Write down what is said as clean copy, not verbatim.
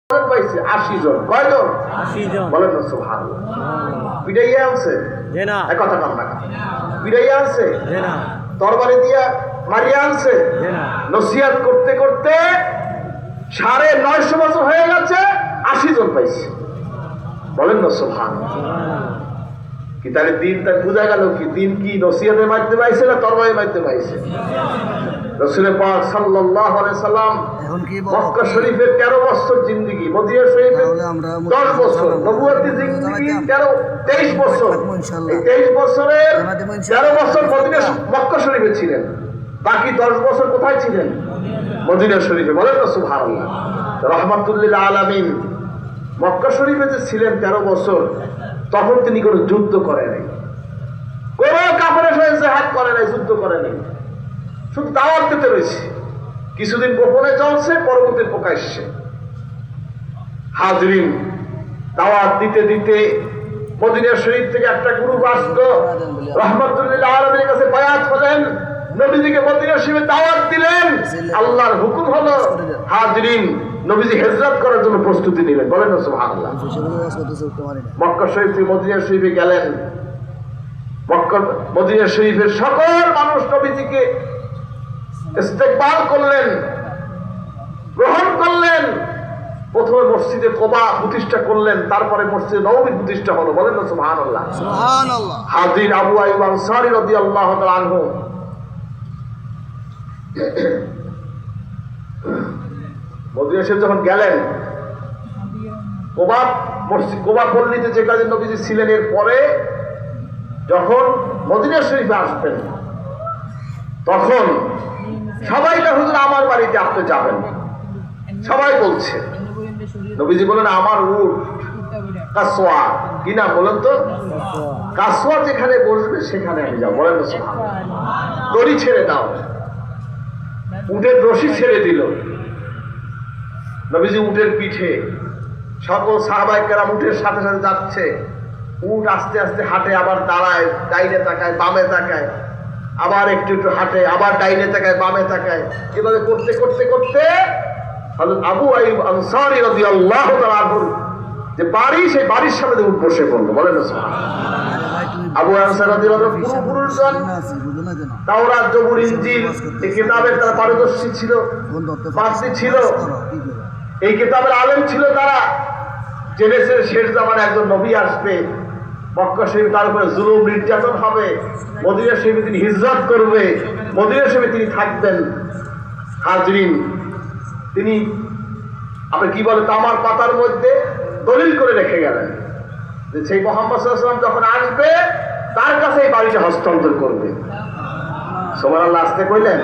পাইছে 80 জন। কয়জন? 80 জন। বলেন না সুবহানাল্লাহ। পিটাইয়া আনছে যে না, এক কথা কাম না, পিটাইয়া আনছে, যে না, তরবারি দিয়া মারিয়া আনছে। যে না। নসিহত করতে করতে 950 বছর হয়ে গেছে, 80 জন পাইছে। বলেন না সুবহানাল্লাহ। কি তাহলে দিন তার বোঝা গেল কি দিন কি নসিহতের মাধ্যমে পাইছে না তরবারির মাধ্যমে পাইছে? রাসূল পাক সাল্লাল্লাহু আলাইহি সাল্লাম মক্কা শরীফের 13 বছর জিন্দেগি, মদিনা শরীফের 10 বছর, নবুয়তি জিন্দেগি 23 বছর। এই 23 বছরের 13 বছর মক্কা শরীফে ছিলেন, বাকি 10 বছর কোথায় ছিলেন? মদিনা শরীফে। বলেন না সুবহানাল্লাহ। রাহমাতুল লিল আলামিন মক্কা শরীফে যে ছিলেন 13 বছর, তখন তিনি কোনো যুদ্ধ করে নাই, কোন কাফেরের সাথে জিহাদ করে নাই, যুদ্ধ করে নাই, শুধু দাওয়াত দিতে রয়েছে। কিছুদিন গোপনে চলছে, পরবর্তী প্রকাশ্যে। হাজরিন, দাওয়াত দিতে দিতে মদিনা শরীফ থেকে একটা গ্রুপ আসলো, রাহমাতুল লিল আলামিনের কাছে বায়াত হলেন, নবীজিকে মদিনা শরীফে দাওয়াত দিলেন, আল্লাহর হুকুম হলো হাজরিন নবীজি হিজরত করার জন্য প্রস্তুতি নিলেন। বলেন না সুবহানাল্লাহ। মক্কা শরীফ থেকে মদিনা শরীফে গেলেন। মদিনা শরীফের সকল মানুষ নবীজিকে ইস্তেকবাল করলেন, গ্রহণ করলেন। প্রথমে মসজিদে কুবা প্রতিষ্ঠা করলেন, তারপরে মসজিদে নববী প্রতিষ্ঠা হলো। বলেন না সুবহানাল্লাহ। সুবহানাল্লাহ। হাজরিন, আবু আইয়ুব আনসারী রাদিয়াল্লাহু তাআলা আনহু মদিনা শরীফ যখন গেলেন, কুবা পল্লীতে যে কাজে নবীজি ছিলেন, এর পরে যখন মদিনা শরীফে আসবেন, তখন সবাইটা হুজুর আমার বাড়িতে আপনি যাবেন, সবাই বলছে। নবীজি বলেন আমার উট কাসওয়া, কি নাম বলেন তো? কাসওয়া যেখানে বসবে সেখানে আমি যাবো। বলেন না সুবহানাল্লাহ। দড়ি ছেড়ে দাও, উটের রশি ছেড়ে দিল। নবীজি উটের পিঠে, সকল সাহাবায়ে কেরাম উটের সাথে সাথে যাচ্ছে। উট আস্তে আস্তে হাঁটে, আবার দাঁড়ায়, ডাইনে তাকায়, বামে তাকায়, আবার একটু একটু হাঁটে, আবার ডাইনে তাকায়, বামে তাকায়। এভাবে করতে করতে করতে হযরত আবু আইয়ুব আনসারী রাদিয়াল্লাহু তাআলা আনহু যে বাড়ি, সেই বাড়ির সামনে উট বসে পড়লো। বলেন না সুবহানাল্লাহ। আবু আইয়ুব আনসারী রাদিয়াল্লাহু পূর্বপুরুষগণ তাওরাত, জবুর, ইনজিল এই কিতাবের তারা পারদর্শী ছিল, পারদর্শী ছিল, এই কিতাবের আলেম ছিল। তারা জেনেছে শেষ জামানায় একজন নবী আসবে, মক্কা শরীফ তার উপরে জুলুম নির্যাতন হবে, মদিনা শরীফে তিনি হিজরত করবে, মদিনা শরীফে তিনি থাকবেন। হাজরিন, তিনি আপনি কি বলে তামার পাতার মধ্যে দলিল করে রেখে গেলেন যে সেই মুহাম্মদ সাল্লাল্লাহু আলাইহি ওয়াসাল্লাম যখন আসবে তার কাছে এই বাড়িটা হস্তান্তর করবে। সুবহানাল্লাহ। আসতে কইলেন